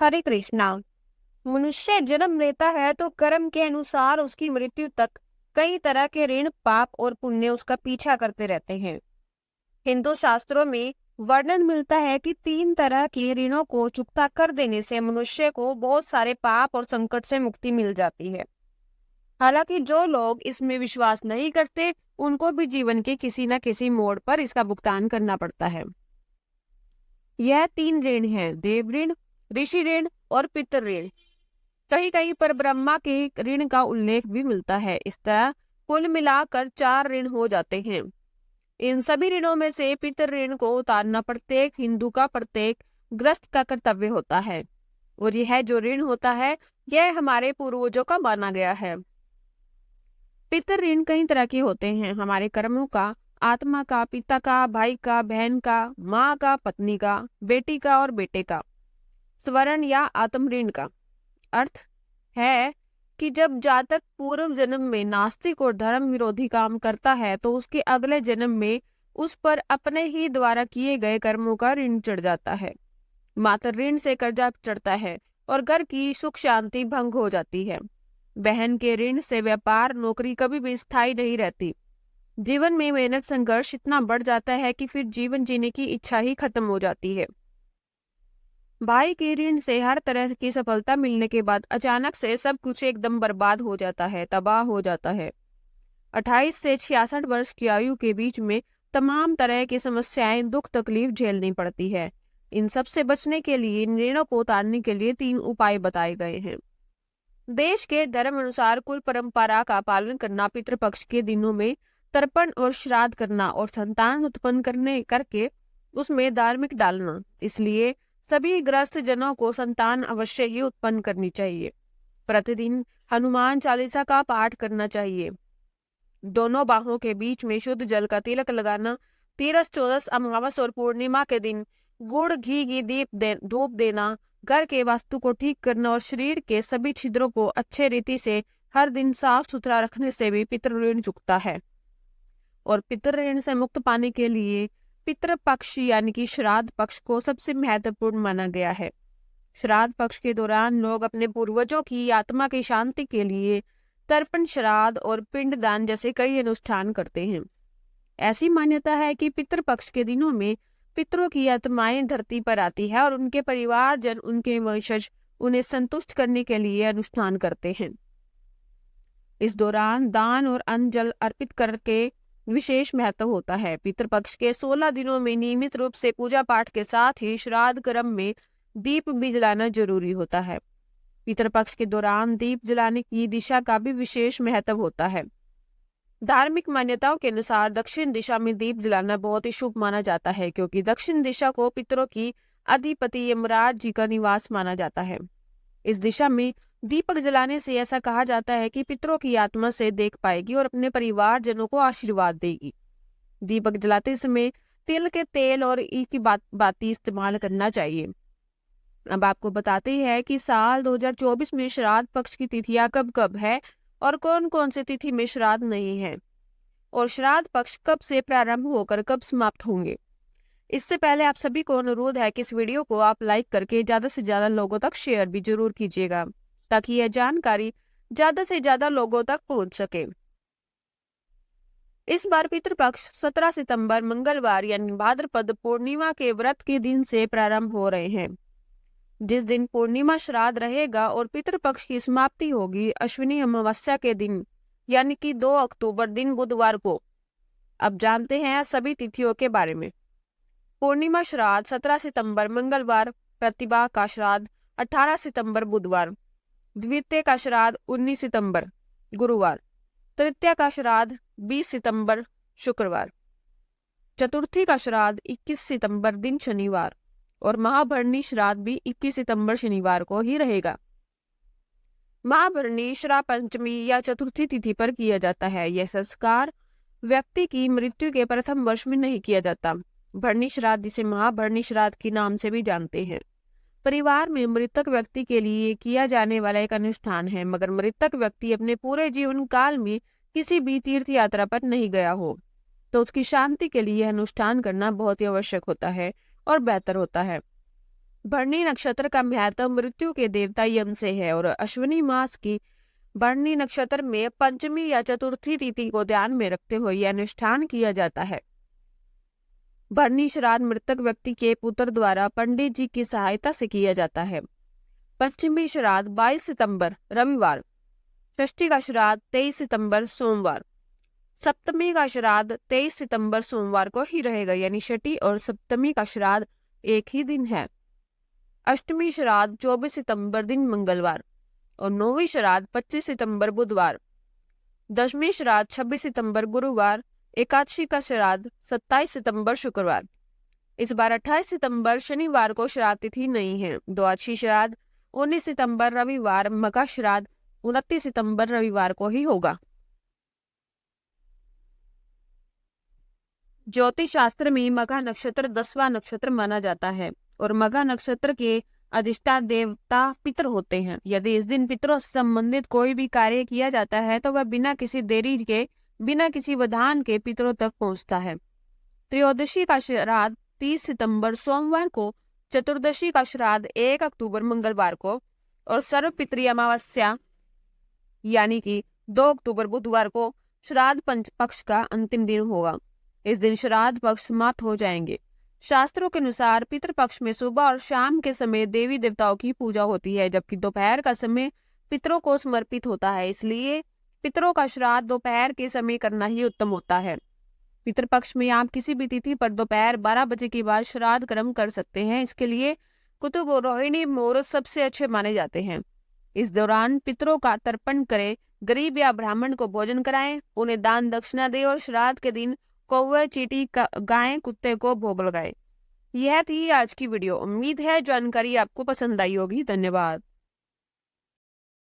हरे कृष्णा। मनुष्य जन्म लेता है तो कर्म के अनुसार उसकी मृत्यु तक कई तरह के ऋण, पाप और पुण्य उसका पीछा करते रहते हैं। हिंदू शास्त्रों में वर्णन मिलता है कि 3 तरह के ऋणों को चुकता कर देने से मनुष्य को बहुत सारे पाप और संकट से मुक्ति मिल जाती है। हालांकि जो लोग इसमें विश्वास नहीं करते, उनको भी जीवन के किसी न किसी मोड़ पर इसका भुगतान करना पड़ता है। यह 3 ऋण हैं: देव ऋण, ऋषि ऋण और पितृ ऋण। कहीं कहीं पर ब्रह्मा के ऋण का उल्लेख भी मिलता है। इस तरह कुल मिलाकर 4 ऋण हो जाते हैं। इन सभी ऋणों में से पितृ ऋण को उतारना प्रत्येक हिंदू का, प्रत्येक गृहस्थ का कर्तव्य होता है। और यह जो ऋण होता है, यह हमारे पूर्वजों का माना गया है। पितृ ऋण कई तरह के होते हैं: हमारे कर्मों का, आत्मा का, पिता का, भाई का, बहन का, माँ का, पत्नी का, बेटी का और बेटे का। स्वर्ण या आत्म ऋण का अर्थ है कि जब जातक पूर्व जन्म में नास्तिक और धर्म विरोधी काम करता है तो उसके अगले जन्म में उस पर अपने ही द्वारा किए गए कर्मों का ऋण चढ़ जाता है। मातृ ऋण से कर्जा चढ़ता है और घर की सुख शांति भंग हो जाती है। बहन के ऋण से व्यापार, नौकरी कभी भी स्थायी नहीं रहती। जीवन में मेहनत, संघर्ष इतना बढ़ जाता है कि फिर जीवन जीने की इच्छा ही खत्म हो जाती है। भाई के ऋण से हर तरह की सफलता मिलने के बाद अचानक से सब कुछ एकदम बर्बाद हो जाता है, तबाह हो जाता है। 28 से 66 वर्ष की आयु के बीच में तमाम तरह की समस्याएं, दुख, तकलीफ झेलनी पड़ती है। इन सब से बचने के लिए, इन ऋणों को उतारने के लिए 3 उपाय बताए गए हैं। देश के धर्म अनुसार कुल परंपरा का पालन करना, पितृपक्ष के दिनों में तर्पण और श्राद्ध करना और संतान उत्पन्न करके उसमें धार्मिक डालना। इसलिए सभी गृहस्थ जनों को संतान अवश्य ही उत्पन्न करनी चाहिए। प्रतिदिन हनुमान चालीसा का पाठ करना चाहिए। दोनों बाहों के बीच में शुद्ध जल का तिलक लगाना। 13, 14, अमावस और पूर्णिमा के दिन गुड़ घी की धूप देना। घर के वास्तु को ठीक करना और शरीर के सभी छिद्रों को अच्छे रीति से हर दिन साफ सुथरा रखने से भी पितृ ऋण चुकता है। और पितृ ऋण से मुक्त पाने के लिए पितृ पक्ष यानी कि श्राद्ध पक्ष को सबसे महत्वपूर्ण माना गया है। श्राद्ध पक्ष के दौरान लोग अपने पूर्वजों की आत्मा की शांति के लिए तर्पण, श्राद्ध और पिंडदान जैसे कई अनुष्ठान करते हैं। ऐसी मान्यता है कि पितृपक्ष के दिनों में पितरों की आत्माएं धरती पर आती है और उनके परिवारजन, उनके वंशज उन्हें संतुष्ट करने के लिए अनुष्ठान करते हैं। इस दौरान दान और अन्न जल अर्पित करके विशेष महत्व होता है। पितृपक्ष के 16 दिनों में नियमित रूप से पूजा पाठ के साथ ही श्राद्ध कर्म में दीप भी जलाना जरूरी होता है। पितृपक्ष के दौरान दीप जलाने की दिशा का भी विशेष महत्व होता है। धार्मिक मान्यताओं के अनुसार दक्षिण दिशा में दीप जलाना बहुत ही शुभ माना जाता है, क्योंकि दक्षिण दिशा को पितरों की अधिपति यमराज जी का निवास माना जाता है। इस दिशा में दीपक जलाने से ऐसा कहा जाता है कि पितरों की आत्मा से देख पाएगी और अपने परिवारजनों को आशीर्वाद देगी। दीपक जलाते समय तिल के तेल और ई की बाती इस्तेमाल करना चाहिए। अब आपको बताते हैं कि साल 2024 में श्राद्ध पक्ष की तिथियां कब कब है और कौन कौन से तिथि में श्राद्ध नहीं है, और श्राद्ध पक्ष कब से प्रारंभ होकर कब समाप्त होंगे। इससे पहले आप सभी को अनुरोध है कि इस वीडियो को आप लाइक करके ज्यादा से ज्यादा लोगों तक शेयर भी जरूर कीजिएगा, ताकि यह जानकारी ज्यादा से ज्यादा लोगों तक पहुंच सके। इस बार पितृपक्ष 17 सितंबर मंगलवार यानी भाद्रपद पूर्णिमा के व्रत के दिन से प्रारंभ हो रहे हैं। जिस दिन पूर्णिमा श्राद्ध रहेगा और पितृपक्ष की समाप्ति होगी अश्विनी अमावस्या के दिन यानी कि 2 अक्टूबर दिन बुधवार को। अब जानते हैं सभी तिथियों के बारे में। पूर्णिमा श्राद्ध 17 सितंबर मंगलवार, प्रतिभा का श्राद्ध 18 सितंबर बुधवार, द्वितीय का श्राद्ध 19 सितंबर गुरुवार, तृतीय का श्राद्ध 20 सितंबर शुक्रवार, चतुर्थी का श्राद्ध 21 सितंबर दिन शनिवार और महाभरणी श्राद्ध भी 21 सितंबर शनिवार को ही रहेगा। महाभरणी श्राद्ध पंचमी या चतुर्थी तिथि पर किया जाता है। यह संस्कार व्यक्ति की मृत्यु के प्रथम वर्ष में नहीं किया जाता। भरणी श्राद्ध, जिसे महाभरणी श्राद्ध के नाम से भी जानते हैं, परिवार में मृतक व्यक्ति के लिए किया जाने वाला एक अनुष्ठान है। मगर मृतक व्यक्ति अपने पूरे जीवन काल में किसी भी तीर्थ यात्रा पर नहीं गया हो तो उसकी शांति के लिए अनुष्ठान करना बहुत ही आवश्यक होता है और बेहतर होता है। भरणी नक्षत्र का महत्व मृत्यु के देवता यम से है और अश्विनी मास की भरणी नक्षत्र में पंचमी या चतुर्थी तिथि को ध्यान में रखते हुए यह अनुष्ठान किया जाता है। भरणी श्राद्ध मृतक व्यक्ति के पुत्र द्वारा पंडित जी की सहायता से किया जाता है। पंचमी श्राद्ध 22 सितंबर रविवार, षष्ठी का श्राद्ध 23 सितंबर सोमवार, सप्तमी का श्राद्ध 23 सितंबर सोमवार को ही रहेगा, यानी छठी और सप्तमी का श्राद्ध एक ही दिन है। अष्टमी श्राद्ध 24 सितंबर दिन मंगलवार और नौवीं श्राद्ध 25 सितंबर बुधवार, दसवीं श्राद्ध 26 सितंबर गुरुवार, एकादशी का श्राद्ध 27 सितंबर शुक्रवार। इस बार 28 सितंबर शनिवार को श्राद्ध तिथि नहीं है। द्वादशी श्राद्ध 19 सितंबर रविवार, मघा श्राद्ध 29 सितंबर रविवार को ही होगा। ज्योतिष शास्त्र में मघा नक्षत्र 10वां नक्षत्र माना जाता है और मघा नक्षत्र के अधिष्ठान देवता पितर होते हैं। यदि इस दिन पितरों से संबंधित कोई भी कार्य किया जाता है तो वह बिना किसी देरी के, बिना किसी विधान के पितरों तक पहुंचता है। त्रयोदशी का श्राद्ध 30 सितंबर सोमवार को, चतुर्दशी का श्राद्ध 1 अक्टूबर मंगलवार को और सर्वपितृ अमावस्या यानी कि 2 अक्टूबर बुधवार को श्राद्ध पंच पक्ष का अंतिम दिन होगा। इस दिन श्राद्ध पक्ष समाप्त हो जाएंगे। शास्त्रों के अनुसार पितृपक्ष में सुबह और शाम के समय देवी देवताओं की पूजा होती है, जबकि दोपहर का समय पितरों को समर्पित होता है। इसलिए पितरों का श्राद्ध दोपहर के समय करना ही उत्तम होता है। पितृपक्ष में आप किसी भी तिथि पर दोपहर 12 बजे के बाद श्राद्ध कर्म कर सकते हैं। इसके लिए कुतुब और रोहिणी मुहूर्त सबसे अच्छे माने जाते हैं। इस दौरान पितरों का तर्पण करें, गरीब या ब्राह्मण को भोजन कराएं, उन्हें दान दक्षिणा दें और श्राद्ध के दिन कौवे, चींटी, गाय, कुत्ते को भोग लगाएं। यह थी आज की वीडियो। उम्मीद है जानकारी आपको पसंद आई होगी। धन्यवाद।